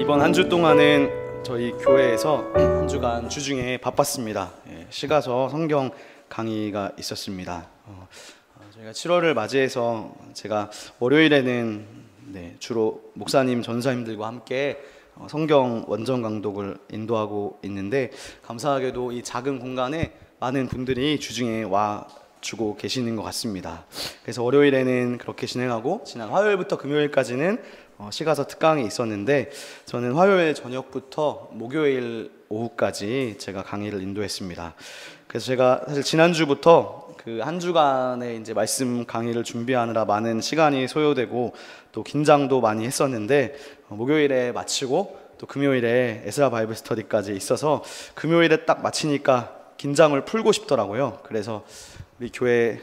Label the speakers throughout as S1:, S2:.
S1: 이번 한 주 동안은 저희 교회에서 한 주간 주중에 바빴습니다. 시가서 성경 강의가 있었습니다. 저희가 7월을 맞이해서 제가 월요일에는 주로 목사님, 전사님들과 함께 성경 원정 강독을 인도하고 있는데, 감사하게도 이 작은 공간에 많은 분들이 주중에 와 주고 계시는 것 같습니다. 그래서 월요일에는 그렇게 진행하고, 지난 화요일부터 금요일까지는 시가서 특강이 있었는데, 저는 화요일 저녁부터 목요일 오후까지 제가 강의를 인도했습니다. 그래서 제가 사실 지난주부터 그 한 주간의 이제 말씀 강의를 준비하느라 많은 시간이 소요되고 또 긴장도 많이 했었는데, 목요일에 마치고 또 금요일에 에스라 바이블 스터디까지 있어서 금요일에 딱 마치니까 긴장을 풀고 싶더라고요. 그래서 우리 교회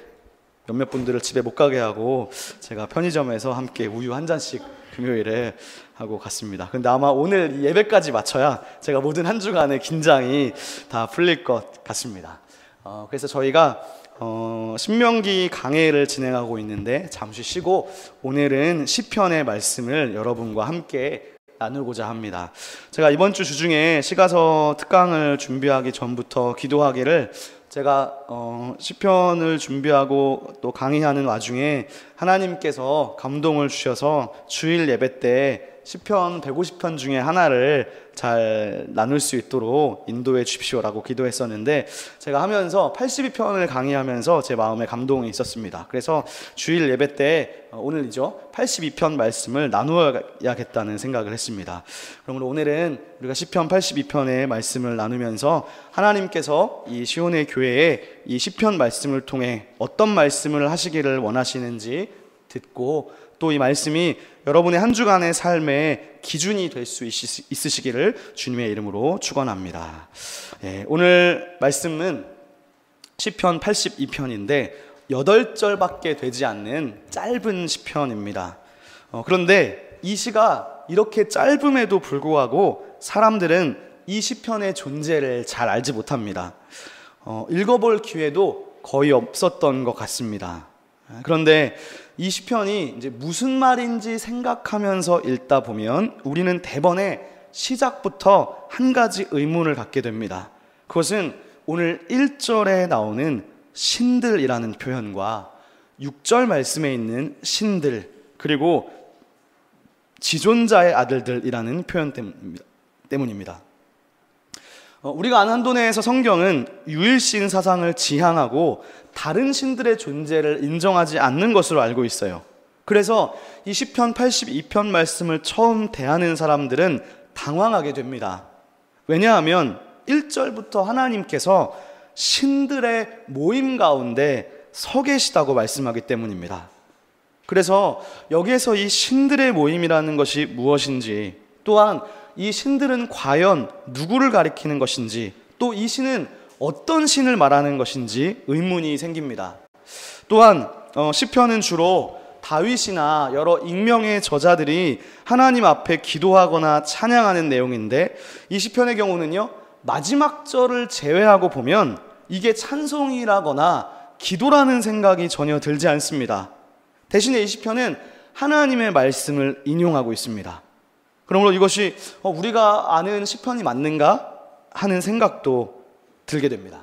S1: 몇몇 분들을 집에 못 가게 하고 제가 편의점에서 함께 우유 한 잔씩 금요일에 하고 갔습니다. 근데 아마 오늘 이 예배까지 마쳐야 제가 모든 한 주간의 긴장이 다 풀릴 것 같습니다. 그래서 저희가 신명기 강해를 진행하고 있는데, 잠시 쉬고 오늘은 시편의 말씀을 여러분과 함께 나누고자 합니다. 제가 이번 주 주중에 시가서 특강을 준비하기 전부터 기도하기를, 제가 시편을 준비하고 또 강의하는 와중에 하나님께서 감동을 주셔서 주일 예배 때 시편 150편 중에 하나를 잘 나눌 수 있도록 인도해 주십시오라고 기도했었는데, 제가 하면서 82편을 강의하면서 제 마음에 감동이 있었습니다. 그래서 주일 예배 때 오늘이죠, 82편 말씀을 나누어야겠다는 생각을 했습니다. 그러므로 오늘은 우리가 시편 82편의 말씀을 나누면서 하나님께서 이 시온의 교회에 이 시편 말씀을 통해 어떤 말씀을 하시기를 원하시는지 듣고, 또 이 말씀이 여러분의 한 주간의 삶의 기준이 될 수 있으시기를 주님의 이름으로 축원합니다. 오늘 말씀은 시편 82편인데 8절밖에 되지 않는 짧은 시편입니다. 그런데 이 시가 이렇게 짧음에도 불구하고 사람들은 이 시편의 존재를 잘 알지 못합니다. 읽어볼 기회도 거의 없었던 것 같습니다. 그런데 이 시편이 이제 무슨 말인지 생각하면서 읽다 보면 우리는 대번에 시작부터 한 가지 의문을 갖게 됩니다. 그것은 오늘 1절에 나오는 신들이라는 표현과 6절 말씀에 있는 신들, 그리고 지존자의 아들들이라는 표현 때문입니다. 우리가 아는 한도 내에서 성경은 유일신 사상을 지향하고 다른 신들의 존재를 인정하지 않는 것으로 알고 있어요. 그래서 이 시편 82편 말씀을 처음 대하는 사람들은 당황하게 됩니다. 왜냐하면 1절부터 하나님께서 신들의 모임 가운데 서 계시다고 말씀하기 때문입니다. 그래서 여기에서 이 신들의 모임이라는 것이 무엇인지, 또한 이 신들은 과연 누구를 가리키는 것인지, 또 이 신은 어떤 신을 말하는 것인지 의문이 생깁니다. 또한 시편은 주로 다윗이나 여러 익명의 저자들이 하나님 앞에 기도하거나 찬양하는 내용인데, 이 시편의 경우는요, 마지막 절을 제외하고 보면 이게 찬송이라거나 기도라는 생각이 전혀 들지 않습니다. 대신에 이 시편은 하나님의 말씀을 인용하고 있습니다. 그러므로 이것이 우리가 아는 시편이 맞는가 하는 생각도 들게 됩니다.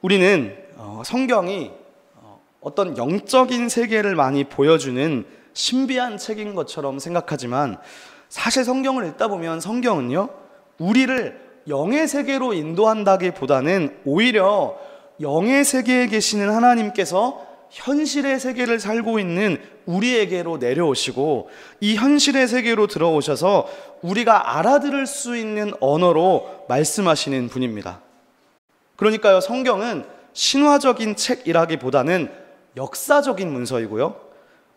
S1: 우리는 성경이 어떤 영적인 세계를 많이 보여주는 신비한 책인 것처럼 생각하지만, 사실 성경을 읽다 보면 성경은요, 우리를 영의 세계로 인도한다기보다는 오히려 영의 세계에 계시는 하나님께서 현실의 세계를 살고 있는 우리에게로 내려오시고, 이 현실의 세계로 들어오셔서 우리가 알아들을 수 있는 언어로 말씀하시는 분입니다. 그러니까요, 성경은 신화적인 책이라기보다는 역사적인 문서이고요,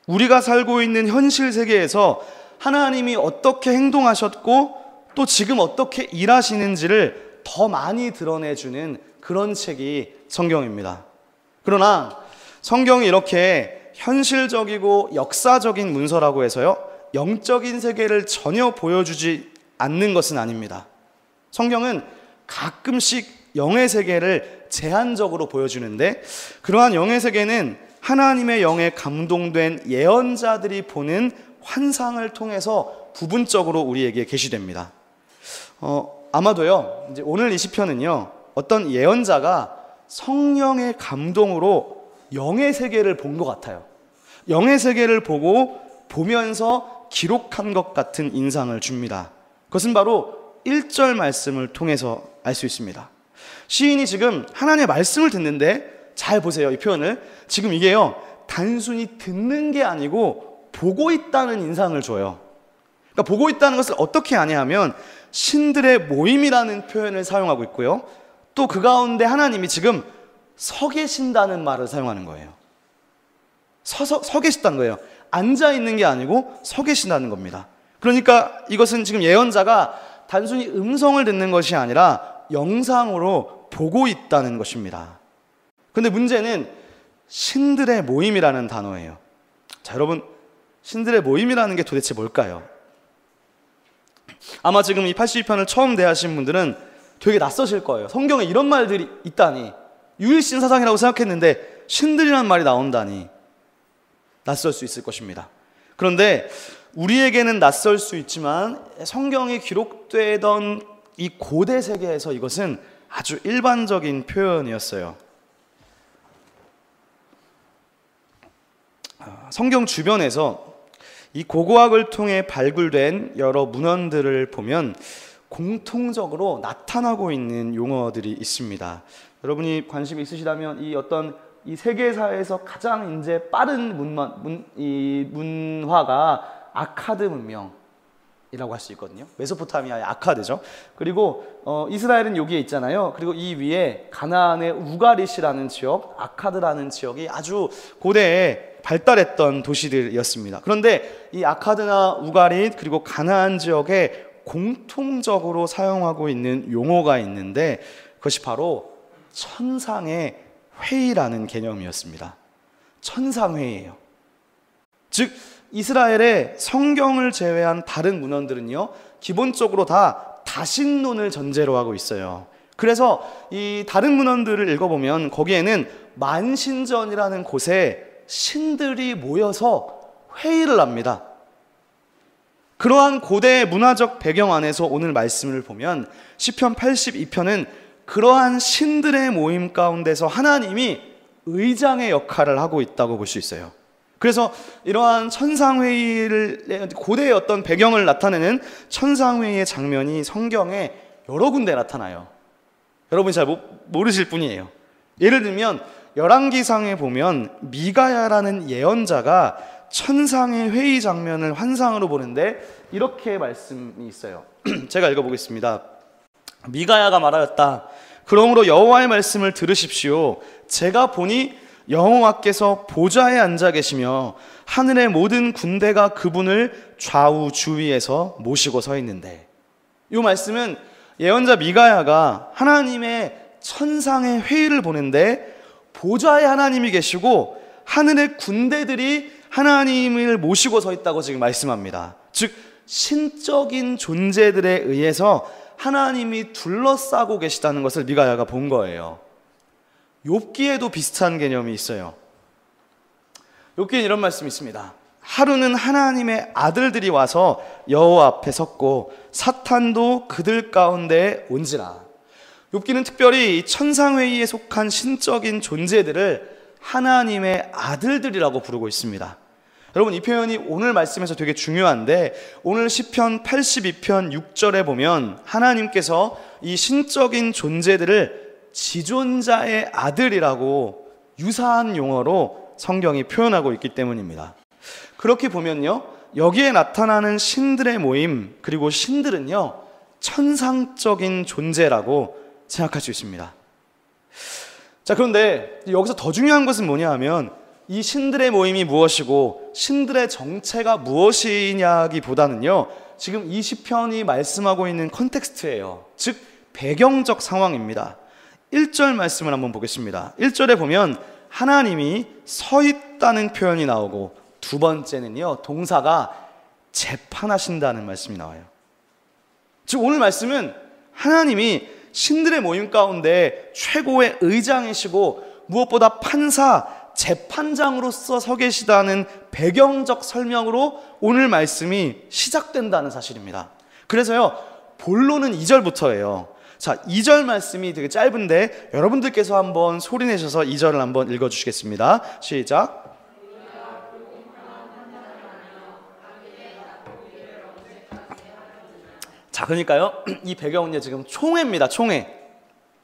S1: 우리가 살고 있는 현실 세계에서 하나님이 어떻게 행동하셨고 또 지금 어떻게 일하시는지를 더 많이 드러내주는 그런 책이 성경입니다. 그러나 성경이 이렇게 현실적이고 역사적인 문서라고 해서요, 영적인 세계를 전혀 보여주지 않는 것은 아닙니다. 성경은 가끔씩 영의 세계를 제한적으로 보여주는데, 그러한 영의 세계는 하나님의 영에 감동된 예언자들이 보는 환상을 통해서 부분적으로 우리에게 계시됩니다. 아마도요, 이제 오늘 이 시편은요, 어떤 예언자가 성령의 감동으로 영의 세계를 본 것 같아요. 영의 세계를 보면서 기록한 것 같은 인상을 줍니다. 그것은 바로 1절 말씀을 통해서 알 수 있습니다. 시인이 지금 하나님의 말씀을 듣는데, 잘 보세요, 이 표현을. 지금 이게요, 단순히 듣는 게 아니고 보고 있다는 인상을 줘요. 그러니까 보고 있다는 것을 어떻게 아냐 하면 신들의 모임이라는 표현을 사용하고 있고요, 또 그 가운데 하나님이 지금 서 계신다는 말을 사용하는 거예요. 서 계신다는 거예요. 앉아 있는 게 아니고 서 계신다는 겁니다. 그러니까 이것은 지금 예언자가 단순히 음성을 듣는 것이 아니라 영상으로 보고 있다는 것입니다. 그런데 문제는 신들의 모임이라는 단어예요. 자, 여러분, 신들의 모임이라는 게 도대체 뭘까요? 아마 지금 이 82편을 처음 대하신 분들은 되게 낯서실 거예요. 성경에 이런 말들이 있다니, 유일신 사상이라고 생각했는데 신들이라는 말이 나온다니 낯설 수 있을 것입니다. 그런데 우리에게는 낯설 수 있지만 성경에 기록되던 이 고대 세계에서 이것은 아주 일반적인 표현이었어요. 성경 주변에서 이 고고학을 통해 발굴된 여러 문헌들을 보면 공통적으로 나타나고 있는 용어들이 있습니다. 여러분이 관심 있으시다면 이 세계사에서 가장 이제 빠른 문화가 아카드 문명이라고 할 수 있거든요. 메소포타미아의 아카드죠. 그리고 이스라엘은 여기에 있잖아요. 그리고 이 위에 가나안의 우가릿이라는 지역, 아카드라는 지역이 아주 고대에 발달했던 도시들이었습니다. 그런데 이 아카드나 우가릿 그리고 가나안 지역에 공통적으로 사용하고 있는 용어가 있는데 그것이 바로 천상의 회의라는 개념이었습니다. 천상회의예요. 즉 이스라엘의 성경을 제외한 다른 문헌들은요, 기본적으로 다 다신론을 전제로 하고 있어요. 그래서 이 다른 문헌들을 읽어보면 거기에는 만신전이라는 곳에 신들이 모여서 회의를 합니다. 그러한 고대의 문화적 배경 안에서 오늘 말씀을 보면 시편 82편은 그러한 신들의 모임 가운데서 하나님이 의장의 역할을 하고 있다고 볼 수 있어요. 그래서 이러한 천상회의를, 고대의 어떤 배경을 나타내는 천상회의의 장면이 성경에 여러 군데 나타나요. 여러분이 잘 모르실 뿐이에요. 예를 들면 열왕기상에 보면 미가야라는 예언자가 천상의 회의 장면을 환상으로 보는데 이렇게 말씀이 있어요. 제가 읽어보겠습니다. 미가야가 말하였다. 그러므로 여호와의 말씀을 들으십시오. 제가 보니 여호와께서 보좌에 앉아 계시며 하늘의 모든 군대가 그분을 좌우 주위에서 모시고 서 있는데, 이 말씀은 예언자 미가야가 하나님의 천상의 회의를 보는데 보좌에 하나님이 계시고 하늘의 군대들이 하나님을 모시고 서 있다고 지금 말씀합니다. 즉 신적인 존재들에 의해서 하나님이 둘러싸고 계시다는 것을 미가야가 본 거예요. 욥기에도 비슷한 개념이 있어요. 욥기에 이런 말씀이 있습니다. 하루는 하나님의 아들들이 와서 여호와 앞에 섰고 사탄도 그들 가운데 온지라. 욥기는 특별히 이 천상회의에 속한 신적인 존재들을 하나님의 아들들이라고 부르고 있습니다. 여러분, 이 표현이 오늘 말씀에서 되게 중요한데 오늘 시편 82편 6절에 보면 하나님께서 이 신적인 존재들을 지존자의 아들이라고 유사한 용어로 성경이 표현하고 있기 때문입니다. 그렇게 보면요, 여기에 나타나는 신들의 모임, 그리고 신들은요 천상적인 존재라고 생각할 수 있습니다. 자, 그런데 여기서 더 중요한 것은 뭐냐 하면 이 신들의 모임이 무엇이고 신들의 정체가 무엇이냐기보다는요, 지금 이 시편이 말씀하고 있는 컨텍스트예요. 즉 배경적 상황입니다. 1절 말씀을 한번 보겠습니다. 1절에 보면 하나님이 서 있다는 표현이 나오고 두 번째는요, 동사가 재판하신다는 말씀이 나와요. 즉 오늘 말씀은 하나님이 신들의 모임 가운데 최고의 의장이시고 무엇보다 판사, 재판장으로서 서 계시다는 배경적 설명으로 오늘 말씀이 시작된다는 사실입니다. 그래서요, 본론은 2절부터예요. 자, 2절 말씀이 되게 짧은데 여러분들께서 한번 소리 내셔서 2절을 한번 읽어주시겠습니다. 시작. 자, 그러니까요, 이 배경은요 지금 총회입니다. 총회.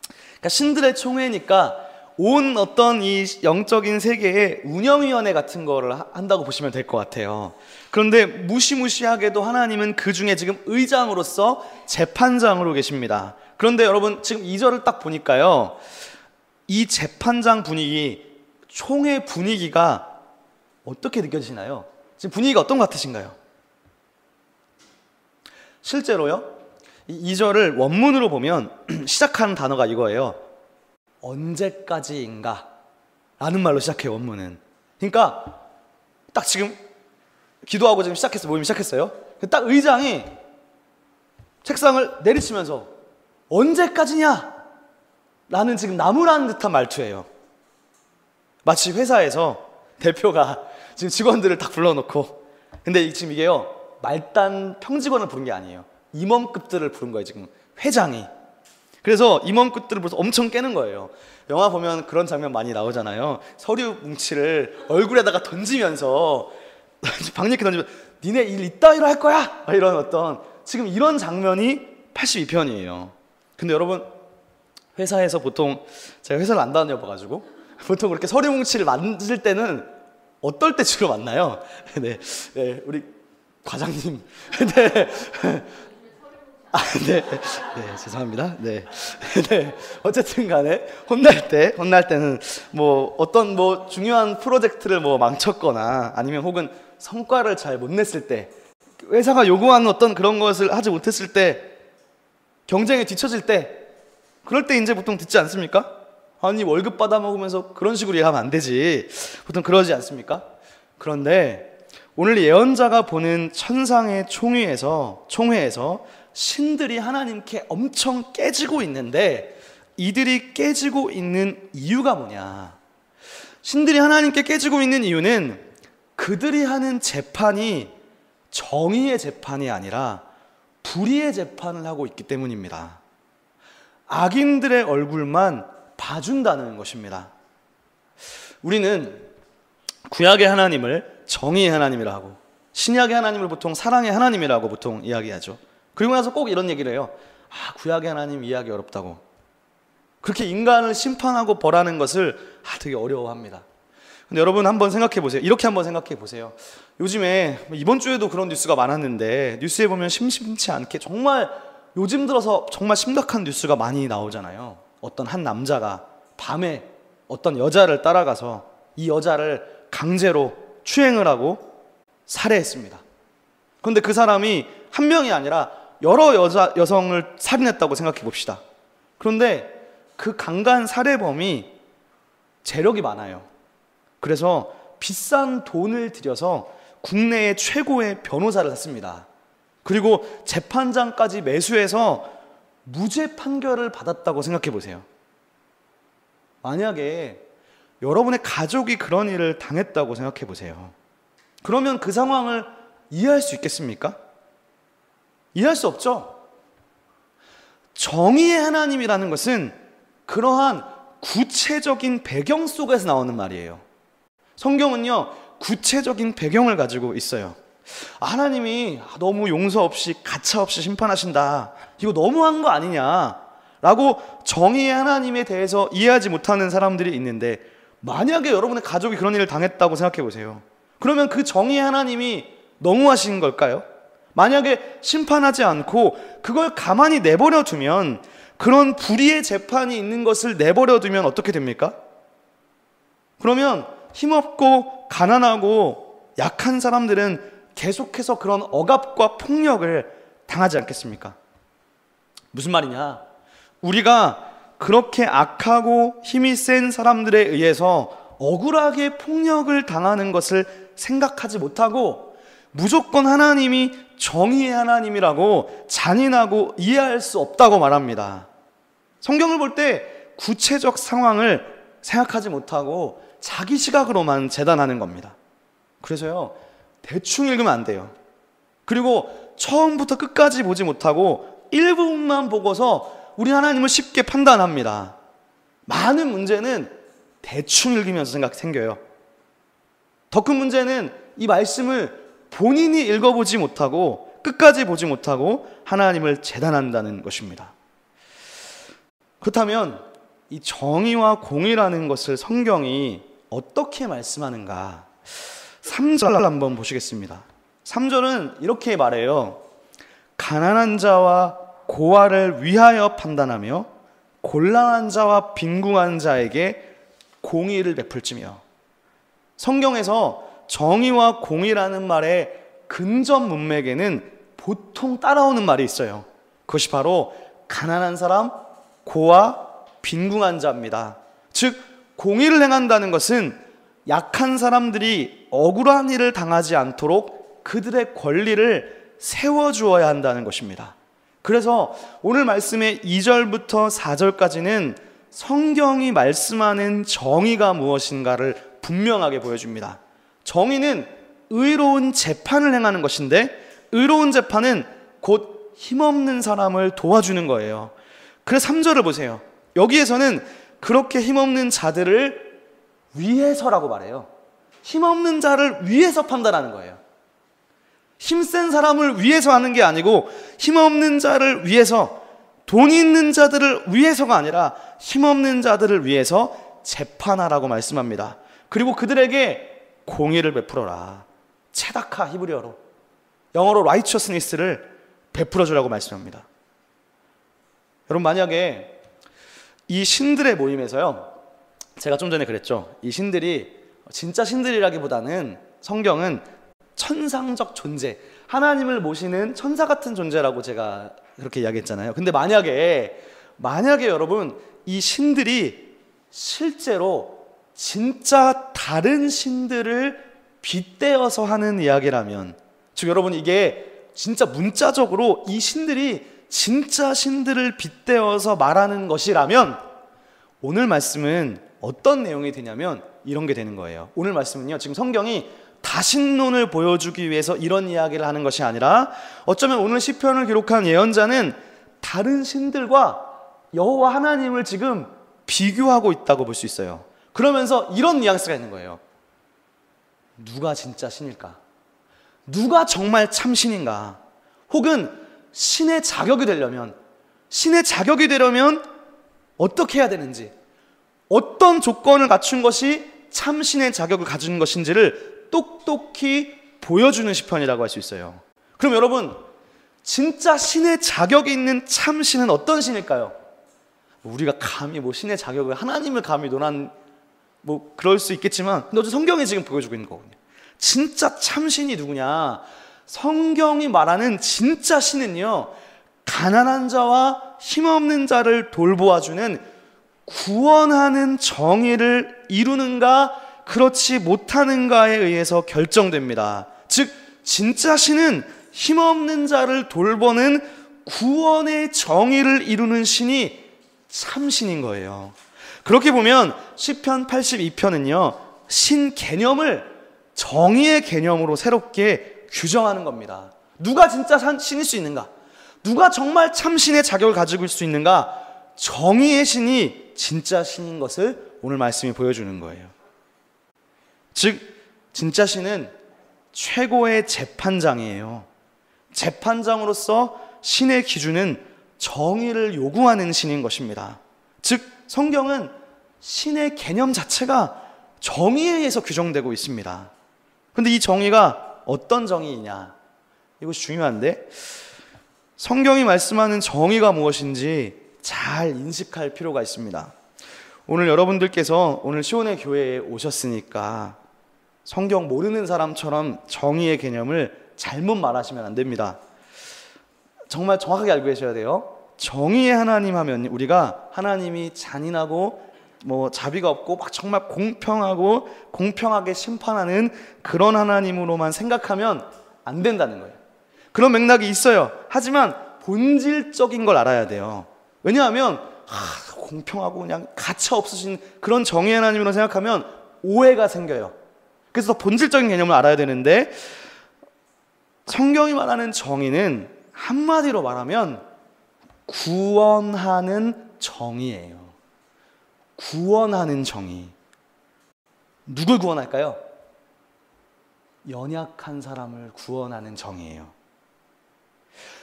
S1: 그러니까 신들의 총회니까 온 어떤 이 영적인 세계에 운영위원회 같은 거를 한다고 보시면 될 것 같아요. 그런데 무시무시하게도 하나님은 그 중에 지금 의장으로서 재판장으로 계십니다. 그런데 여러분 지금 2절을 딱 보니까요, 이 재판장 분위기, 총회 분위기가 어떻게 느껴지시나요? 지금 분위기가 어떤 것 같으신가요? 실제로요, 이 2절을 원문으로 보면 시작하는 단어가 이거예요. 언제까지인가? 라는 말로 시작해요, 원문은. 그러니까 딱 지금 기도하고 지금 모임이 시작했어요. 딱 의장이 책상을 내리치면서 언제까지냐? 라는 지금 나무라는 듯한 말투예요. 마치 회사에서 대표가 지금 직원들을 딱 불러놓고, 근데 지금 이게요, 말단 평직원을 부른 게 아니에요. 임원급들을 부른 거예요, 지금 회장이. 그래서 임원급들을 불러서 엄청 깨는 거예요. 영화 보면 그런 장면 많이 나오잖아요. 서류 뭉치를 얼굴에다가 던지면서 방귀 던지면 니네 일 이따위로 할 거야! 이런 어떤, 지금 이런 장면이 82편이에요. 근데 여러분, 회사에서 보통, 제가 회사를 안 다녀봐가지고 보통 그렇게 서류 뭉치를 만들 때는 어떨 때 주로 만나요? 네, 우리 과장님. 네. 네. 죄송합니다. 네. 어쨌든 간에 혼날 때는 뭐 어떤 뭐 중요한 프로젝트를 뭐 망쳤거나 아니면 혹은 성과를 잘 못 냈을 때, 회사가 요구하는 어떤 그런 것을 하지 못했을 때, 경쟁에 뒤처질 때, 그럴 때 이제 보통 듣지 않습니까? 아니, 월급 받아 먹으면서 그런 식으로 일하면 안 되지. 보통 그러지 않습니까? 그런데 오늘 예언자가 보는 천상의 총회에서 신들이 하나님께 엄청 깨지고 있는데, 이들이 깨지고 있는 이유가 뭐냐? 신들이 하나님께 깨지고 있는 이유는 그들이 하는 재판이 정의의 재판이 아니라 불의의 재판을 하고 있기 때문입니다. 악인들의 얼굴만 봐준다는 것입니다. 우리는 구약의 하나님을 정의의 하나님이라 하고, 신약의 하나님을 보통 사랑의 하나님이라고 보통 이야기하죠. 그리고 나서 꼭 이런 얘기를 해요. 구약의 하나님 이해하기 어렵다고. 그렇게 인간을 심판하고 벌하는 것을 되게 어려워합니다. 근데 여러분 한번 생각해 보세요. 이렇게 한번 생각해 보세요. 요즘에 이번 주에도 그런 뉴스가 많았는데, 뉴스에 보면 심심치 않게 정말 요즘 들어서 정말 심각한 뉴스가 많이 나오잖아요. 어떤 한 남자가 밤에 어떤 여자를 따라가서 이 여자를 강제로 추행을 하고 살해했습니다. 그런데 그 사람이 한 명이 아니라 여러 여성을 살인했다고 생각해 봅시다. 그런데 그 강간 살해범이 재력이 많아요. 그래서 비싼 돈을 들여서 국내의 최고의 변호사를 샀습니다. 그리고 재판장까지 매수해서 무죄 판결을 받았다고 생각해 보세요. 만약에 여러분의 가족이 그런 일을 당했다고 생각해 보세요. 그러면 그 상황을 이해할 수 있겠습니까? 이해할 수 없죠. 정의의 하나님이라는 것은 그러한 구체적인 배경 속에서 나오는 말이에요. 성경은요, 구체적인 배경을 가지고 있어요. 하나님이 너무 용서 없이 가차 없이 심판하신다, 이거 너무한 거 아니냐 라고 정의의 하나님에 대해서 이해하지 못하는 사람들이 있는데, 만약에 여러분의 가족이 그런 일을 당했다고 생각해 보세요. 그러면 그 정의의 하나님이 너무하신 걸까요? 만약에 심판하지 않고 그걸 가만히 내버려 두면, 그런 불의의 재판이 있는 것을 내버려 두면 어떻게 됩니까? 그러면 힘없고 가난하고 약한 사람들은 계속해서 그런 억압과 폭력을 당하지 않겠습니까? 무슨 말이냐? 우리가 그렇게 악하고 힘이 센 사람들에 의해서 억울하게 폭력을 당하는 것을 생각하지 못하고, 무조건 하나님이 정의의 하나님이라고 잔인하고 이해할 수 없다고 말합니다. 성경을 볼 때 구체적 상황을 생각하지 못하고 자기 시각으로만 재단하는 겁니다. 그래서요, 대충 읽으면 안 돼요. 그리고 처음부터 끝까지 보지 못하고 일부분만 보고서 우리 하나님을 쉽게 판단합니다. 많은 문제는 대충 읽으면서 생겨요. 더 큰 문제는 이 말씀을 본인이 읽어보지 못하고 끝까지 보지 못하고 하나님을 재단한다는 것입니다. 그렇다면 이 정의와 공의라는 것을 성경이 어떻게 말씀하는가? 3절 한번 보시겠습니다. 3절은 이렇게 말해요. 가난한 자와 고아를 위하여 판단하며 곤란한 자와 빈궁한 자에게 공의를 베풀지며. 성경에서 정의와 공의라는 말의 근접 문맥에는 보통 따라오는 말이 있어요. 그것이 바로 가난한 사람, 고아, 빈궁한 자입니다. 즉 공의를 행한다는 것은 약한 사람들이 억울한 일을 당하지 않도록 그들의 권리를 세워주어야 한다는 것입니다. 그래서 오늘 말씀의 2절부터 4절까지는 성경이 말씀하는 정의가 무엇인가를 분명하게 보여줍니다. 정의는 의로운 재판을 행하는 것인데, 의로운 재판은 곧 힘없는 사람을 도와주는 거예요. 그래서 3절을 보세요. 여기에서는 그렇게 힘없는 자들을 위해서라고 말해요. 힘없는 자를 위해서 판단하는 거예요. 힘센 사람을 위해서 하는 게 아니고 힘없는 자를 위해서, 돈 있는 자들을 위해서가 아니라 힘없는 자들을 위해서 재판하라고 말씀합니다. 그리고 그들에게 공의를 베풀어라. 체다카 히브리어로, 영어로 righteousness를 베풀어 주라고 말씀합니다. 여러분, 만약에 이 신들의 모임에서요, 제가 좀 전에 그랬죠. 이 신들이 진짜 신들이라기보다는 성경은 천상적 존재, 하나님을 모시는 천사 같은 존재라고 제가 그렇게 이야기했잖아요. 근데 만약에 여러분 이 신들이 실제로 진짜 다른 신들을 빗대어서 하는 이야기라면, 즉 여러분 이게 진짜 문자적으로 이 신들이 진짜 신들을 빗대어서 말하는 것이라면 오늘 말씀은 어떤 내용이 되냐면 이런 게 되는 거예요. 오늘 말씀은요, 지금 성경이 다신론을 보여주기 위해서 이런 이야기를 하는 것이 아니라, 어쩌면 오늘 시편을 기록한 예언자는 다른 신들과 여호와 하나님을 지금 비교하고 있다고 볼 수 있어요. 그러면서 이런 뉘앙스가 있는 거예요. 누가 진짜 신일까? 누가 정말 참 신인가? 혹은 신의 자격이 되려면 어떻게 해야 되는지, 어떤 조건을 갖춘 것이 참 신의 자격을 가진 것인지를 똑똑히 보여주는 시편이라고 할 수 있어요. 그럼 여러분, 진짜 신의 자격이 있는 참 신은 어떤 신일까요? 우리가 감히 신의 자격을, 하나님을 감히 논한 그럴 수 있겠지만, 근데 어제 성경이 지금 보여주고 있는 거거든요. 진짜 참 신이 누구냐? 성경이 말하는 진짜 신은요, 가난한 자와 힘없는 자를 돌보아주는, 구원하는 정의를 이루는가 그렇지 못하는가에 의해서 결정됩니다. 즉 진짜 신은 힘없는 자를 돌보는 구원의 정의를 이루는 신이 참신인 거예요. 그렇게 보면 시편 82편은요 신 개념을 정의의 개념으로 새롭게 규정하는 겁니다. 누가 진짜 신일 수 있는가? 누가 정말 참신의 자격을 가지고 있을 수 있는가? 정의의 신이 진짜 신인 것을 오늘 말씀이 보여주는 거예요. 즉 진짜 신은 최고의 재판장이에요. 재판장으로서 신의 기준은 정의를 요구하는 신인 것입니다. 즉 성경은 신의 개념 자체가 정의에 의해서 규정되고 있습니다. 그런데 이 정의가 어떤 정의이냐, 이것이 중요한데, 성경이 말씀하는 정의가 무엇인지 잘 인식할 필요가 있습니다. 오늘 여러분들께서 오늘 시온의 교회에 오셨으니까 성경 모르는 사람처럼 정의의 개념을 잘못 말하시면 안 됩니다. 정말 정확하게 알고 계셔야 돼요. 정의의 하나님 하면 우리가 하나님이 잔인하고 자비가 없고 정말 공평하고 공평하게 심판하는 그런 하나님으로만 생각하면 안 된다는 거예요. 그런 맥락이 있어요. 하지만 본질적인 걸 알아야 돼요. 왜냐하면 공평하고 그냥 가차 없으신 그런 정의 하나님으로 생각하면 오해가 생겨요. 그래서 더 본질적인 개념을 알아야 되는데, 성경이 말하는 정의는 한마디로 말하면 구원하는 정의예요. 구원하는 정의. 누굴 구원할까요? 연약한 사람을 구원하는 정의예요.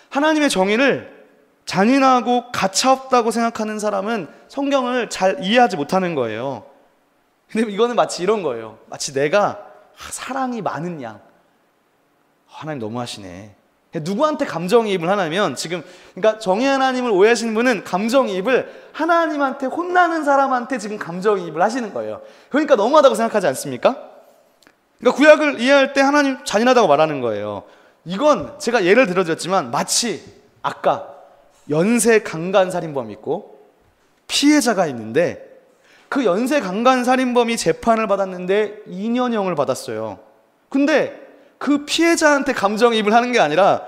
S1: 하나님의 정의를 잔인하고 가차없다고 생각하는 사람은 성경을 잘 이해하지 못하는 거예요. 근데 이거는 마치 이런 거예요. 마치 내가 사랑이 많은 양. 하나님 너무하시네. 누구한테 감정이입을 하냐면, 지금 그러니까 정의 하나님을 오해하시는 분은 감정이입을 하나님한테 혼나는 사람한테 지금 감정이입을 하시는 거예요. 그러니까 너무하다고 생각하지 않습니까? 그러니까 구약을 이해할 때 하나님 잔인하다고 말하는 거예요. 이건 제가 예를 들어드렸지만 마치 아까 연쇄 강간살인범이 있고 피해자가 있는데, 그 연쇄 강간살인범이 재판을 받았는데 2년형을 받았어요. 근데 그 피해자한테 감정이입을 하는 게 아니라,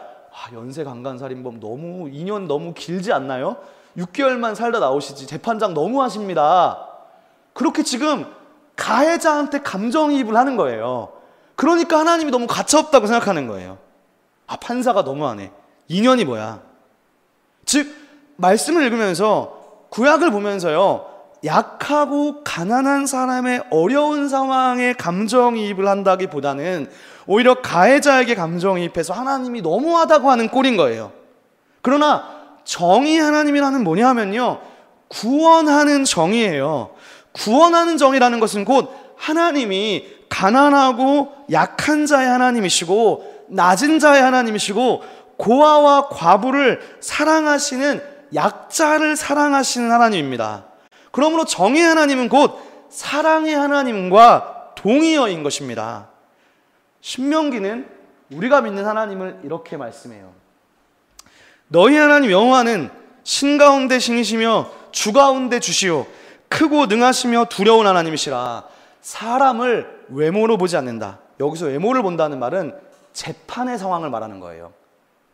S1: 연쇄 강간살인범 2년 너무 길지 않나요? 6개월만 살다 나오시지, 재판장 너무하십니다. 그렇게 지금 가해자한테 감정이입을 하는 거예요. 그러니까 하나님이 너무 가차없다고 생각하는 거예요. 판사가 너무하네. 2년이 뭐야? 즉, 말씀을 읽으면서, 구약을 보면서요, 약하고 가난한 사람의 어려운 상황에 감정이입을 한다기보다는 오히려 가해자에게 감정이입해서 하나님이 너무하다고 하는 꼴인 거예요. 그러나 정의 하나님이라는 뭐냐 하면요, 구원하는 정의예요. 구원하는 정의라는 것은 곧 하나님이 가난하고 약한 자의 하나님이시고 낮은 자의 하나님이시고 고아와 과부를 사랑하시는, 약자를 사랑하시는 하나님입니다. 그러므로 정의 하나님은 곧 사랑의 하나님과 동의어인 것입니다. 신명기는 우리가 믿는 하나님을 이렇게 말씀해요. 너희 하나님 여호와는 신 가운데 신이시며 주 가운데 주시오 크고 능하시며 두려운 하나님이시라. 사람을 외모로 보지 않는다. 여기서 외모를 본다는 말은 재판의 상황을 말하는 거예요.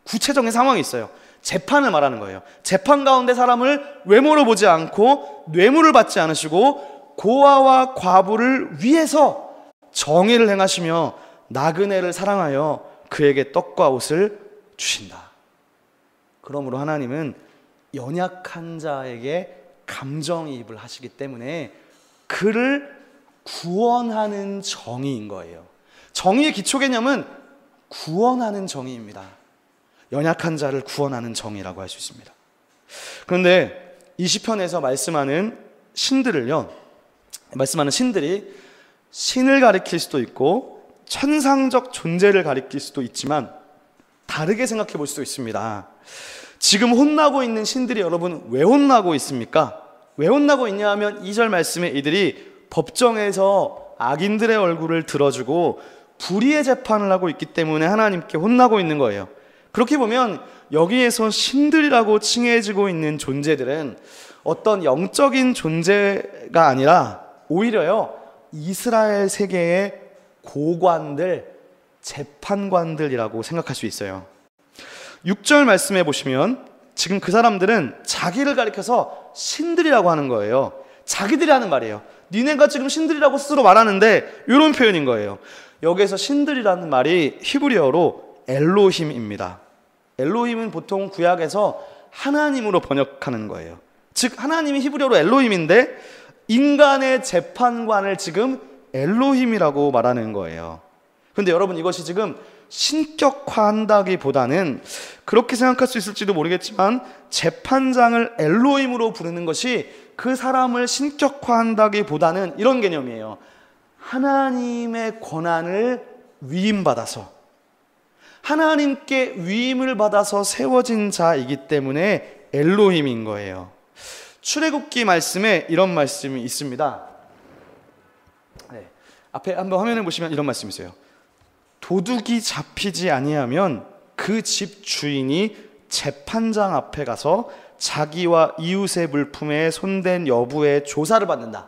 S1: 구체적인 상황이 있어요. 재판을 말하는 거예요. 재판 가운데 사람을 외모로 보지 않고 뇌물을 받지 않으시고 고아와 과부를 위해서 정의를 행하시며 나그네를 사랑하여 그에게 떡과 옷을 주신다. 그러므로 하나님은 연약한 자에게 감정이입을 하시기 때문에 그를 구원하는 정의인 거예요. 정의의 기초 개념은 구원하는 정의입니다. 연약한 자를 구원하는 정의라고 할 수 있습니다. 그런데 이 시편에서 말씀하는 신들이 신을 가리킬 수도 있고 천상적 존재를 가리킬 수도 있지만 다르게 생각해 볼 수도 있습니다. 지금 혼나고 있는 신들이 여러분 왜 혼나고 있습니까? 왜 혼나고 있냐 하면 2절 말씀에 이들이 법정에서 악인들의 얼굴을 들어주고 불의의 재판을 하고 있기 때문에 하나님께 혼나고 있는 거예요. 그렇게 보면 여기에서 신들이라고 칭해지고 있는 존재들은 어떤 영적인 존재가 아니라 오히려요, 이스라엘 세계의 고관들, 재판관들이라고 생각할 수 있어요. 6절 말씀해 보시면 지금 그 사람들은 자기를 가리켜서 신들이라고 하는 거예요. 자기들이 하는 말이에요. 니네가 지금 신들이라고 스스로 말하는데 이런 표현인 거예요. 여기에서 신들이라는 말이 히브리어로 엘로힘입니다. 엘로힘은 보통 구약에서 하나님으로 번역하는 거예요. 즉 하나님이 히브리어로 엘로힘인데 인간의 재판관을 지금 엘로힘이라고 말하는 거예요. 그런데 여러분 이것이 지금 신격화한다기보다는 그렇게 생각할 수 있을지도 모르겠지만 재판장을 엘로힘으로 부르는 것이 그 사람을 신격화한다기보다는 이런 개념이에요. 하나님의 권한을 위임받아서 하나님께 위임을 받아서 세워진 자이기 때문에 엘로힘인 거예요. 출애굽기 말씀에 이런 말씀이 있습니다. 네, 앞에 한번 화면을 보시면 이런 말씀이 있어요. 도둑이 잡히지 아니하면 그 집 주인이 재판장 앞에 가서 자기와 이웃의 물품에 손댄 여부의 조사를 받는다.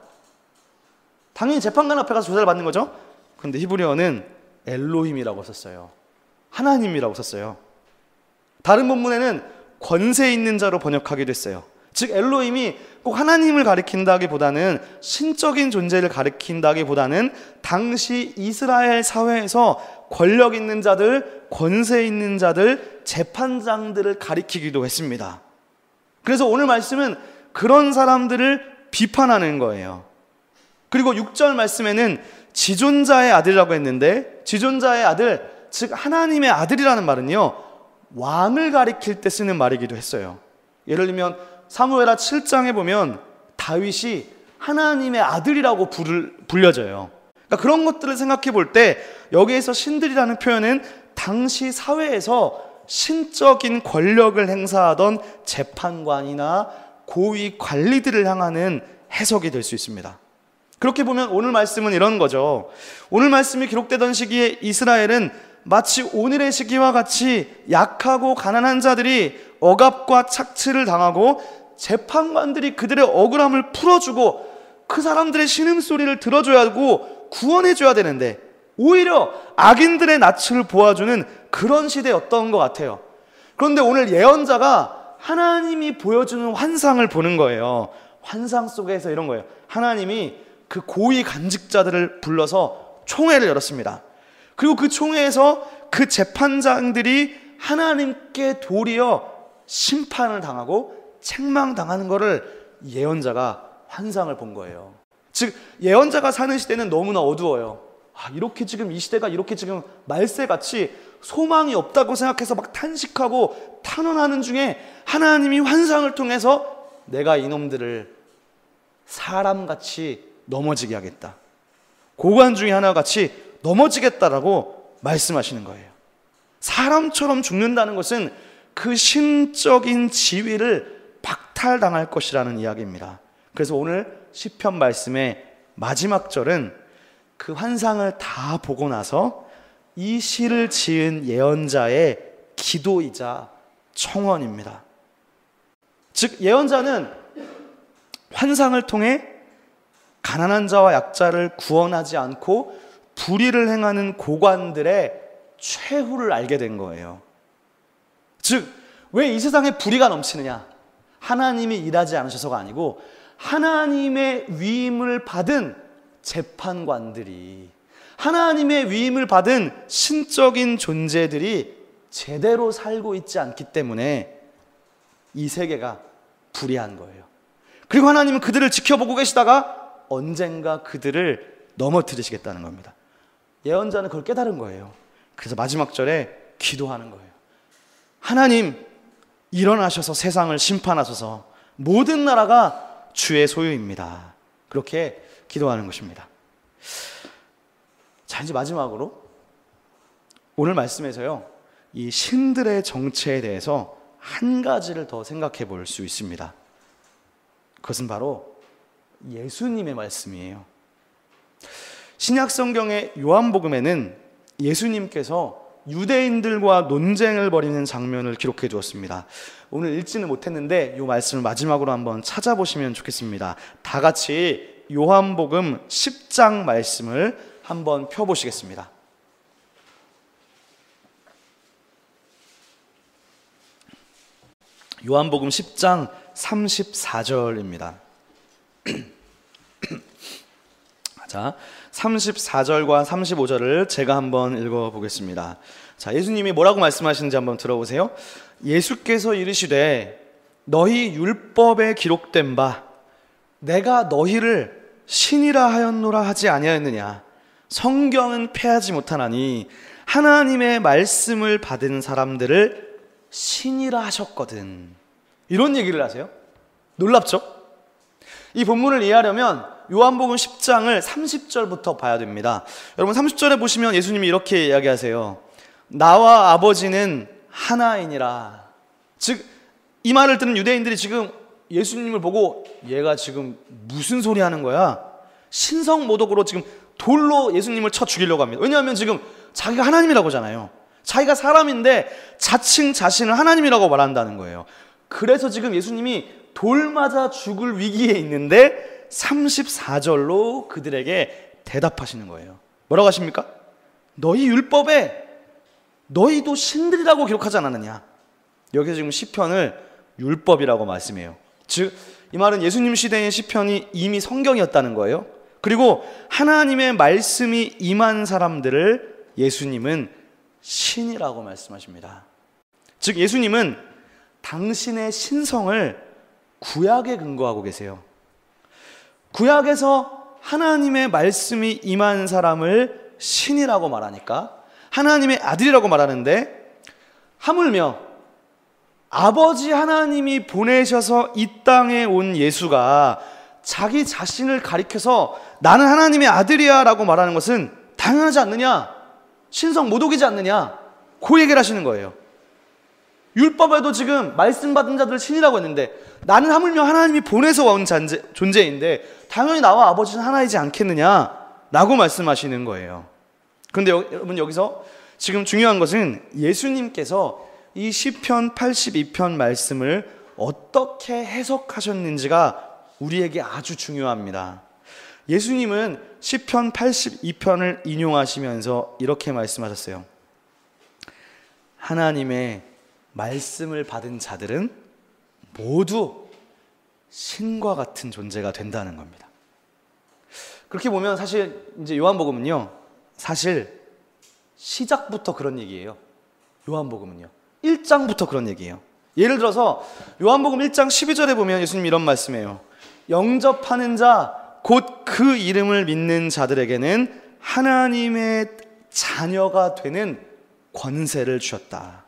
S1: 당연히 재판관 앞에 가서 조사를 받는 거죠. 그런데 히브리어는 엘로힘이라고 썼어요. 하나님이라고 썼어요. 다른 본문에는 권세 있는 자로 번역하기도 했어요. 즉 엘로힘이 꼭 하나님을 가리킨다기보다는 신적인 존재를 가리킨다기보다는 당시 이스라엘 사회에서 권력 있는 자들, 권세 있는 자들, 재판장들을 가리키기도 했습니다. 그래서 오늘 말씀은 그런 사람들을 비판하는 거예요. 그리고 6절 말씀에는 지존자의 아들이라고 했는데, 지존자의 아들, 즉 하나님의 아들이라는 말은요, 왕을 가리킬 때 쓰는 말이기도 했어요. 예를 들면 사무엘하 7장에 보면 다윗이 하나님의 아들이라고 불려져요. 그러니까 그런 것들을 생각해 볼 때 여기에서 신들이라는 표현은 당시 사회에서 신적인 권력을 행사하던 재판관이나 고위 관리들을 향하는 해석이 될 수 있습니다. 그렇게 보면 오늘 말씀은 이런 거죠. 오늘 말씀이 기록되던 시기에 이스라엘은 마치 오늘의 시기와 같이 약하고 가난한 자들이 억압과 착취를 당하고 재판관들이 그들의 억울함을 풀어주고 그 사람들의 신음소리를 들어줘야 하고 구원해줘야 되는데 오히려 악인들의 낯을 보아주는 그런 시대였던 것 같아요. 그런데 오늘 예언자가 하나님이 보여주는 환상을 보는 거예요. 환상 속에서 이런 거예요. 하나님이 그 고위 간직자들을 불러서 총회를 열었습니다. 그리고 그 총회에서 그 재판장들이 하나님께 도리어 심판을 당하고 책망당하는 것을 예언자가 환상을 본 거예요. 즉 예언자가 사는 시대는 너무나 어두워요. 이렇게 지금 이 시대가 이렇게 지금 말세같이 소망이 없다고 생각해서 막 탄식하고 탄원하는 중에 하나님이 환상을 통해서 내가 이놈들을 사람같이 넘어지게 하겠다, 고관 중에 하나같이 넘어지겠다라고 말씀하시는 거예요. 사람처럼 죽는다는 것은 그 신적인 지위를 박탈당할 것이라는 이야기입니다. 그래서 오늘 시편 말씀의 마지막 절은 그 환상을 다 보고 나서 이 시를 지은 예언자의 기도이자 청원입니다. 즉 예언자는 환상을 통해 가난한 자와 약자를 구원하지 않고 불의를 행하는 고관들의 최후를 알게 된 거예요. 즉 왜 이 세상에 불의가 넘치느냐? 하나님이 일하지 않으셔서가 아니고 하나님의 위임을 받은 재판관들이, 하나님의 위임을 받은 신적인 존재들이 제대로 살고 있지 않기 때문에 이 세계가 불의한 거예요. 그리고 하나님은 그들을 지켜보고 계시다가 언젠가 그들을 넘어뜨리시겠다는 겁니다. 예언자는 그걸 깨달은 거예요. 그래서 마지막 절에 기도하는 거예요. 하나님, 일어나셔서 세상을 심판하소서. 모든 나라가 주의 소유입니다. 그렇게 기도하는 것입니다. 자, 이제 마지막으로 오늘 말씀에서요, 이 신들의 정체에 대해서 한 가지를 더 생각해 볼 수 있습니다. 그것은 바로 예수님의 말씀이에요. 신약 성경의 요한복음에는 예수님께서 유대인들과 논쟁을 벌이는 장면을 기록해 두었습니다. 오늘 읽지는 못했는데 이 말씀을 마지막으로 한번 찾아보시면 좋겠습니다. 다 같이 요한복음 10장 말씀을 한번 펴보시겠습니다. 요한복음 10장 34절입니다. 자, 34절과 35절을 제가 한번 읽어보겠습니다. 자, 예수님이 뭐라고 말씀하시는지 한번 들어보세요. 예수께서 이르시되 너희 율법에 기록된 바 내가 너희를 신이라 하였노라 하지 아니하였느냐. 성경은 패하지 못하나니 하나님의 말씀을 받은 사람들을 신이라 하셨거든. 이런 얘기를 하세요. 놀랍죠? 이 본문을 이해하려면 요한복음 10장을 30절부터 봐야 됩니다. 여러분 30절에 보시면 예수님이 이렇게 이야기하세요. 나와 아버지는 하나이니라. 즉 이 말을 듣는 유대인들이 지금 예수님을 보고 얘가 지금 무슨 소리 하는 거야? 신성모독으로 지금 돌로 예수님을 쳐 죽이려고 합니다. 왜냐하면 지금 자기가 하나님이라고 하잖아요. 자기가 사람인데 자칭 자신을 하나님이라고 말한다는 거예요. 그래서 지금 예수님이 돌 맞아 죽을 위기에 있는데 34절로 그들에게 대답하시는 거예요. 뭐라고 하십니까? 너희 율법에 너희도 신들이라고 기록하지 않았느냐. 여기서 지금 시편을 율법이라고 말씀해요. 즉, 이 말은 예수님 시대의 시편이 이미 성경이었다는 거예요. 그리고 하나님의 말씀이 임한 사람들을 예수님은 신이라고 말씀하십니다. 즉, 예수님은 당신의 신성을 구약에 근거하고 계세요. 구약에서 하나님의 말씀이 임한 사람을 신이라고 말하니까 하나님의 아들이라고 말하는데, 하물며 아버지 하나님이 보내셔서 이 땅에 온 예수가 자기 자신을 가리켜서 나는 하나님의 아들이야 라고 말하는 것은 당연하지 않느냐, 신성 모독이지 않느냐, 그 얘기를 하시는 거예요. 율법에도 지금 말씀 받은 자들을 신이라고 했는데 나는 하물며 하나님이 보내서 온 존재인데 당연히 나와 아버지는 하나이지 않겠느냐 라고 말씀하시는 거예요. 그런데 여러분, 여기서 지금 중요한 것은 예수님께서 이 시편 82편 말씀을 어떻게 해석하셨는지가 우리에게 아주 중요합니다. 예수님은 시편 82편을 인용하시면서 이렇게 말씀하셨어요. 하나님의 말씀을 받은 자들은 모두 신과 같은 존재가 된다는 겁니다. 그렇게 보면 사실 이제 요한복음은요, 사실 시작부터 그런 얘기예요. 요한복음은요 1장부터 그런 얘기예요. 예를 들어서 요한복음 1장 12절에 보면 예수님 이런 말씀이에요. 영접하는 자 곧 그 이름을 믿는 자들에게는 하나님의 자녀가 되는 권세를 주셨다.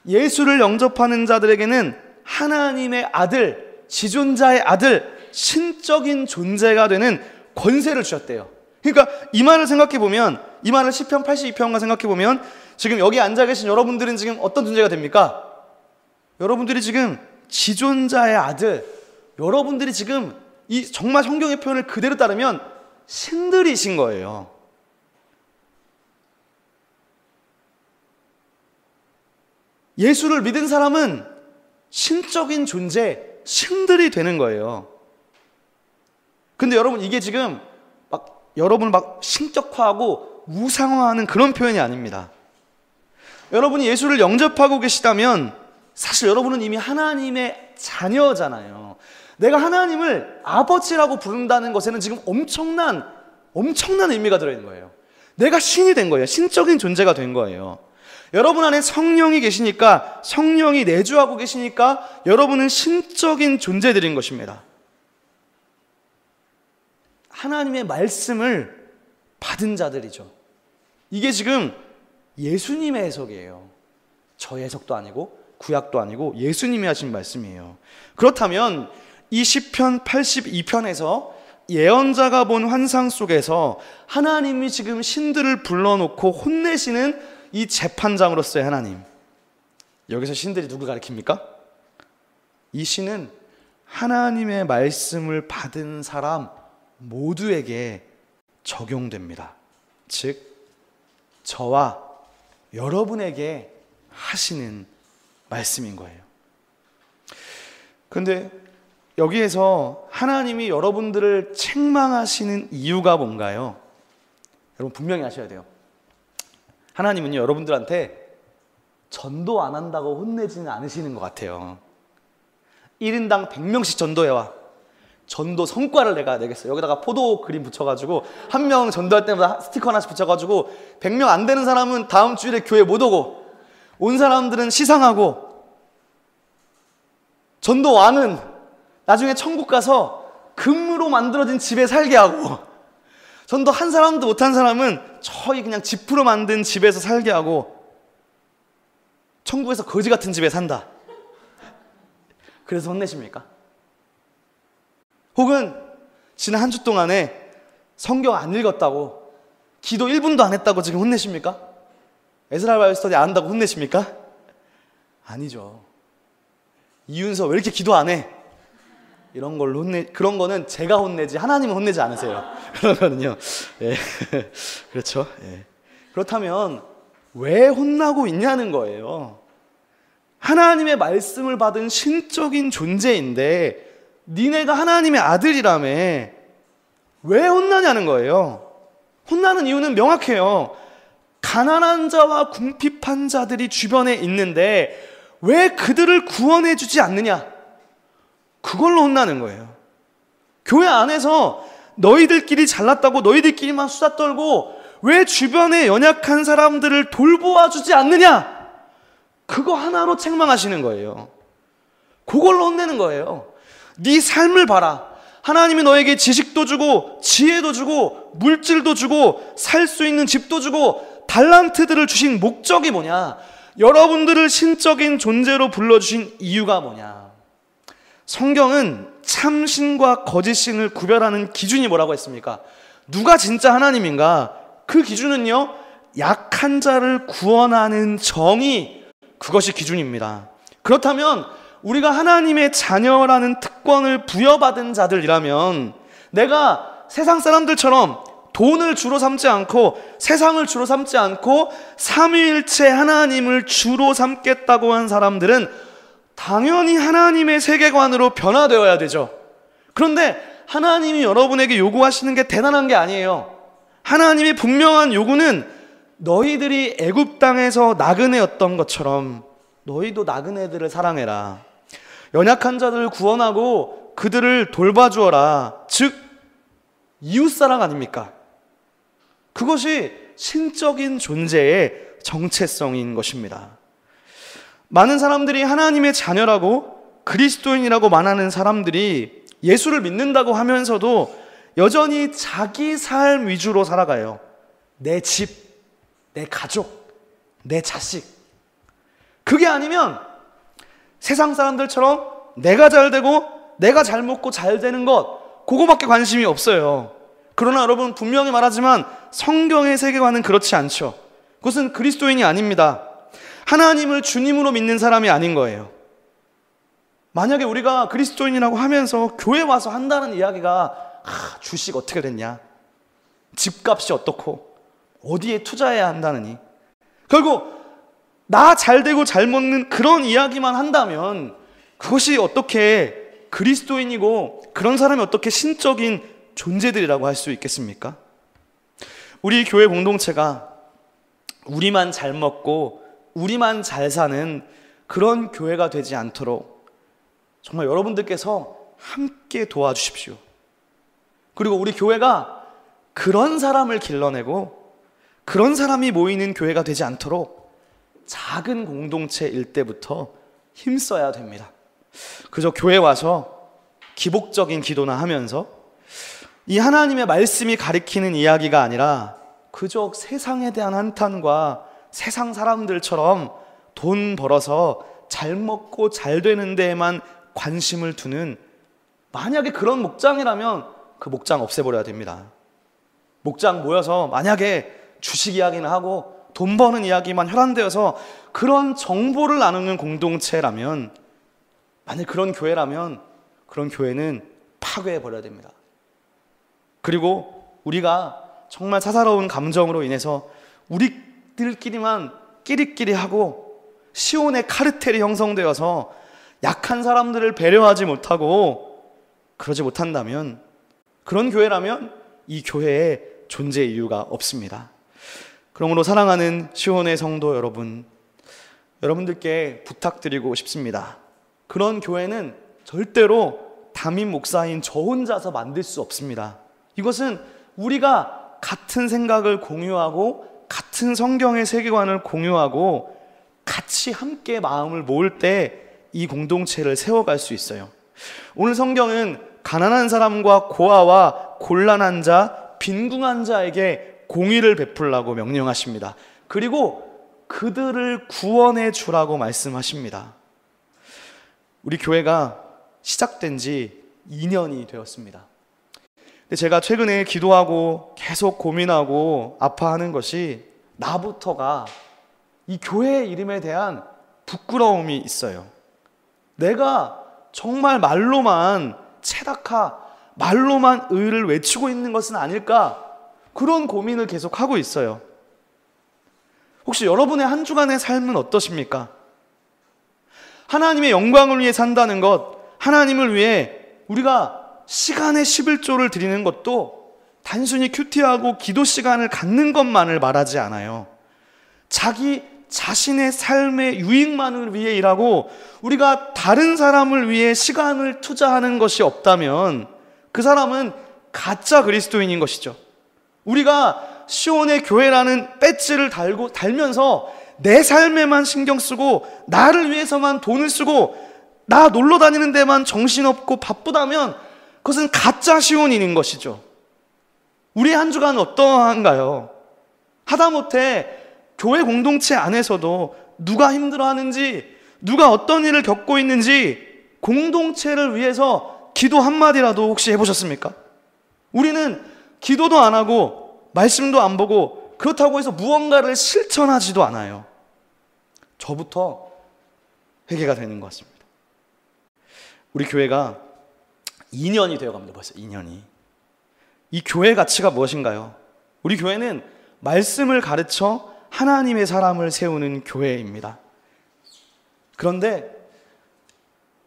S1: 예수를 영접하는 자들에게는 하나님의 아들, 지존자의 아들, 신적인 존재가 되는 권세를 주셨대요. 그러니까 이 말을 생각해 보면, 이 말을 시편 82편과 생각해 보면 지금 여기 앉아 계신 여러분들은 지금 어떤 존재가 됩니까? 여러분들이 지금 지존자의 아들, 여러분들이 지금 이 정말 성경의 표현을 그대로 따르면 신들이신 거예요. 예수를 믿은 사람은 신적인 존재, 신들이 되는 거예요. 근데 여러분, 이게 지금 여러분을 신격화하고 우상화하는 그런 표현이 아닙니다. 여러분이 예수를 영접하고 계시다면 사실 여러분은 이미 하나님의 자녀잖아요. 내가 하나님을 아버지라고 부른다는 것에는 지금 엄청난 의미가 들어있는 거예요. 내가 신이 된 거예요. 신적인 존재가 된 거예요. 여러분 안에 성령이 계시니까, 성령이 내주하고 계시니까 여러분은 신적인 존재들인 것입니다. 하나님의 말씀을 받은 자들이죠. 이게 지금 예수님의 해석이에요. 저의 해석도 아니고 구약도 아니고 예수님이 하신 말씀이에요. 그렇다면 이 시편 82편에서 예언자가 본 환상 속에서 하나님이 지금 신들을 불러놓고 혼내시는 이 재판장으로서의 하나님, 여기서 신들이 누굴 가리킵니까? 이 신은 하나님의 말씀을 받은 사람 모두에게 적용됩니다. 즉, 저와 여러분에게 하시는 말씀인 거예요. 그런데 여기에서 하나님이 여러분들을 책망하시는 이유가 뭔가요? 여러분 분명히 아셔야 돼요. 하나님은요, 여러분들한테 전도 안 한다고 혼내지는 않으시는 것 같아요. 1인당 100명씩 전도해와. 전도 성과를 내가 내겠어요. 여기다가 포도 그림 붙여가지고 한 명 전도할 때마다 스티커 하나씩 붙여가지고 100명 안 되는 사람은 다음 주일에 교회 못 오고, 온 사람들은 시상하고, 전도왕은 나중에 천국 가서 금으로 만들어진 집에 살게 하고, 전도 한 사람도 못한 사람은 저희 그냥 지프로 만든 집에서 살게 하고, 천국에서 거지 같은 집에 산다. 그래서 혼내십니까? 혹은 지난 한 주 동안에 성경 안 읽었다고, 기도 1분도 안 했다고 지금 혼내십니까? 에스라 바이블 스터디 안 한다고 혼내십니까? 아니죠. 이윤서 왜 이렇게 기도 안 해? 이런 걸로 그런 거는 제가 혼내지 하나님은 혼내지 않으세요. 그런 거는요. 예. 그렇죠. 예. 그렇다면 왜 혼나고 있냐는 거예요. 하나님의 말씀을 받은 신적인 존재인데 니네가 하나님의 아들이라며 왜 혼나냐는 거예요. 혼나는 이유는 명확해요. 가난한 자와 궁핍한 자들이 주변에 있는데 왜 그들을 구원해 주지 않느냐? 그걸로 혼나는 거예요. 교회 안에서 너희들끼리 잘났다고 너희들끼리만 수다 떨고 왜 주변에 연약한 사람들을 돌보아 주지 않느냐? 그거 하나로 책망하시는 거예요. 그걸로 혼내는 거예요. 네 삶을 봐라. 하나님이 너에게 지식도 주고 지혜도 주고 물질도 주고 살 수 있는 집도 주고 달란트들을 주신 목적이 뭐냐? 여러분들을 신적인 존재로 불러주신 이유가 뭐냐? 성경은 참신과 거짓신을 구별하는 기준이 뭐라고 했습니까? 누가 진짜 하나님인가? 그 기준은요, 약한 자를 구원하는 정의, 그것이 기준입니다. 그렇다면 우리가 하나님의 자녀라는 특권을 부여받은 자들이라면 내가 세상 사람들처럼 돈을 주로 삼지 않고 세상을 주로 삼지 않고 삼위일체 하나님을 주로 삼겠다고 한 사람들은 당연히 하나님의 세계관으로 변화되어야 되죠. 그런데 하나님이 여러분에게 요구하시는 게 대단한 게 아니에요. 하나님의 분명한 요구는 너희들이 애굽 땅에서 나그네였던 것처럼 너희도 나그네들을 사랑해라. 연약한 자들을 구원하고 그들을 돌봐주어라. 즉 이웃사랑 아닙니까? 그것이 신적인 존재의 정체성인 것입니다. 많은 사람들이 하나님의 자녀라고 그리스도인이라고 말하는 사람들이 예수를 믿는다고 하면서도 여전히 자기 삶 위주로 살아가요. 내 집, 내 가족, 내 자식. 그게 아니면 세상 사람들처럼 내가 잘 되고 내가 잘 먹고 잘 되는 것, 그거밖에 관심이 없어요. 그러나 여러분 분명히 말하지만 성경의 세계관은 그렇지 않죠. 그것은 그리스도인이 아닙니다. 하나님을 주님으로 믿는 사람이 아닌 거예요. 만약에 우리가 그리스도인이라고 하면서 교회 와서 한다는 이야기가 주식 어떻게 됐냐, 집값이 어떻고 어디에 투자해야 한다느니, 결국 나 잘 되고 잘 먹는 그런 이야기만 한다면 그것이 어떻게 그리스도인이고 그런 사람이 어떻게 신적인 존재들이라고 할 수 있겠습니까? 우리 교회 공동체가 우리만 잘 먹고 우리만 잘 사는 그런 교회가 되지 않도록 정말 여러분들께서 함께 도와주십시오. 그리고 우리 교회가 그런 사람을 길러내고 그런 사람이 모이는 교회가 되지 않도록 작은 공동체일 때부터 힘써야 됩니다. 그저 교회 와서 기복적인 기도나 하면서 이 하나님의 말씀이 가리키는 이야기가 아니라 그저 세상에 대한 한탄과 세상 사람들처럼 돈 벌어서 잘 먹고 잘 되는 데에만 관심을 두는, 만약에 그런 목장이라면 그 목장 없애버려야 됩니다. 목장 모여서 만약에 주식 이야기는 하고 돈 버는 이야기만 혈안되어서 그런 정보를 나누는 공동체라면, 만약 그런 교회라면 그런 교회는 파괴해버려야 됩니다. 그리고 우리가 정말 사사로운 감정으로 인해서 우리들끼리만 끼리끼리 하고 시온의 카르텔이 형성되어서 약한 사람들을 배려하지 못하고 그러지 못한다면, 그런 교회라면 이 교회에 존재 이유가 없습니다. 그러므로 사랑하는 시온의 성도 여러분, 여러분들께 부탁드리고 싶습니다. 그런 교회는 절대로 담임 목사인 저 혼자서 만들 수 없습니다. 이것은 우리가 같은 생각을 공유하고 같은 성경의 세계관을 공유하고 같이 함께 마음을 모을 때 이 공동체를 세워갈 수 있어요. 오늘 성경은 가난한 사람과 고아와 곤란한 자, 빈궁한 자에게 공의를 베풀라고 명령하십니다. 그리고 그들을 구원해 주라고 말씀하십니다. 우리 교회가 시작된 지 2년이 되었습니다. 근데 제가 최근에 기도하고 계속 고민하고 아파하는 것이, 나부터가 이 교회 이름에 대한 부끄러움이 있어요. 내가 정말 말로만 체다카, 말로만 의를 외치고 있는 것은 아닐까, 그런 고민을 계속하고 있어요. 혹시 여러분의 한 주간의 삶은 어떠십니까? 하나님의 영광을 위해 산다는 것, 하나님을 위해 우리가 시간의 11조를 드리는 것도 단순히 큐티하고 기도 시간을 갖는 것만을 말하지 않아요. 자기 자신의 삶의 유익만을 위해 일하고 우리가 다른 사람을 위해 시간을 투자하는 것이 없다면 그 사람은 가짜 그리스도인인 것이죠. 우리가 시온의 교회라는 배지를 달면서 내 삶에만 신경 쓰고 나를 위해서만 돈을 쓰고 나 놀러 다니는 데만 정신없고 바쁘다면 그것은 가짜 시온인인 것이죠. 우리의 한 주간은 어떠한가요? 하다못해 교회 공동체 안에서도 누가 힘들어하는지, 누가 어떤 일을 겪고 있는지 공동체를 위해서 기도 한마디라도 혹시 해보셨습니까? 우리는 기도도 안 하고 말씀도 안 보고 그렇다고 해서 무언가를 실천하지도 않아요. 저부터 회개가 되는 것 같습니다. 우리 교회가 2년이 되어갑니다. 벌써 2년이. 이 교회 가치가 무엇인가요? 우리 교회는 말씀을 가르쳐 하나님의 사람을 세우는 교회입니다. 그런데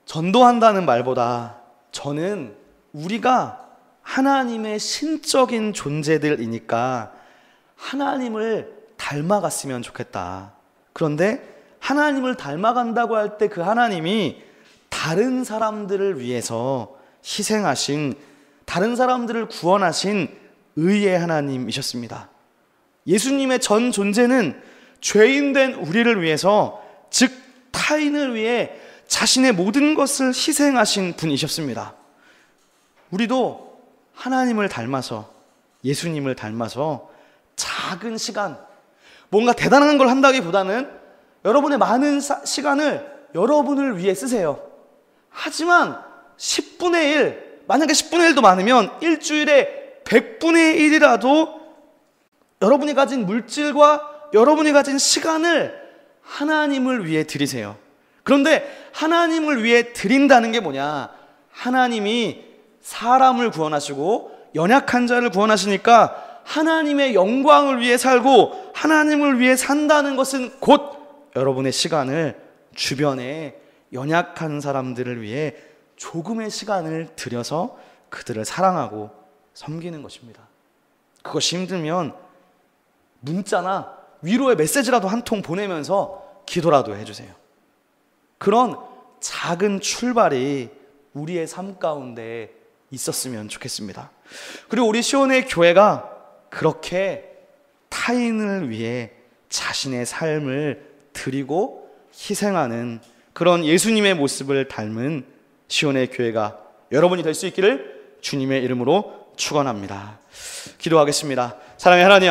S1: 전도한다는 말보다 저는 우리가 하나님의 신적인 존재들이니까 하나님을 닮아갔으면 좋겠다. 그런데 하나님을 닮아간다고 할 때 그 하나님이 다른 사람들을 위해서 희생하신, 다른 사람들을 구원하신 의의 하나님이셨습니다. 예수님의 전 존재는 죄인된 우리를 위해서, 즉 타인을 위해 자신의 모든 것을 희생하신 분이셨습니다. 우리도 하나님을 닮아서, 예수님을 닮아서 작은 시간, 뭔가 대단한 걸 한다기보다는 여러분의 많은 시간을 여러분을 위해 쓰세요. 하지만 10분의 1, 만약에 10분의 1도 많으면 일주일에 100분의 1이라도 여러분이 가진 물질과 여러분이 가진 시간을 하나님을 위해 드리세요. 그런데 하나님을 위해 드린다는 게 뭐냐? 하나님이 사람을 구원하시고 연약한 자를 구원하시니까 하나님의 영광을 위해 살고 하나님을 위해 산다는 것은 곧 여러분의 시간을 주변에 연약한 사람들을 위해 조금의 시간을 들여서 그들을 사랑하고 섬기는 것입니다. 그것이 힘들면 문자나 위로의 메시지라도 한 통 보내면서 기도라도 해주세요. 그런 작은 출발이 우리의 삶 가운데 있었으면 좋겠습니다. 그리고 우리 시온의 교회가 그렇게 타인을 위해 자신의 삶을 드리고 희생하는 그런 예수님의 모습을 닮은 시온의 교회가 여러분이 될 수 있기를 주님의 이름으로 축원합니다. 기도하겠습니다. 사랑의 하나님,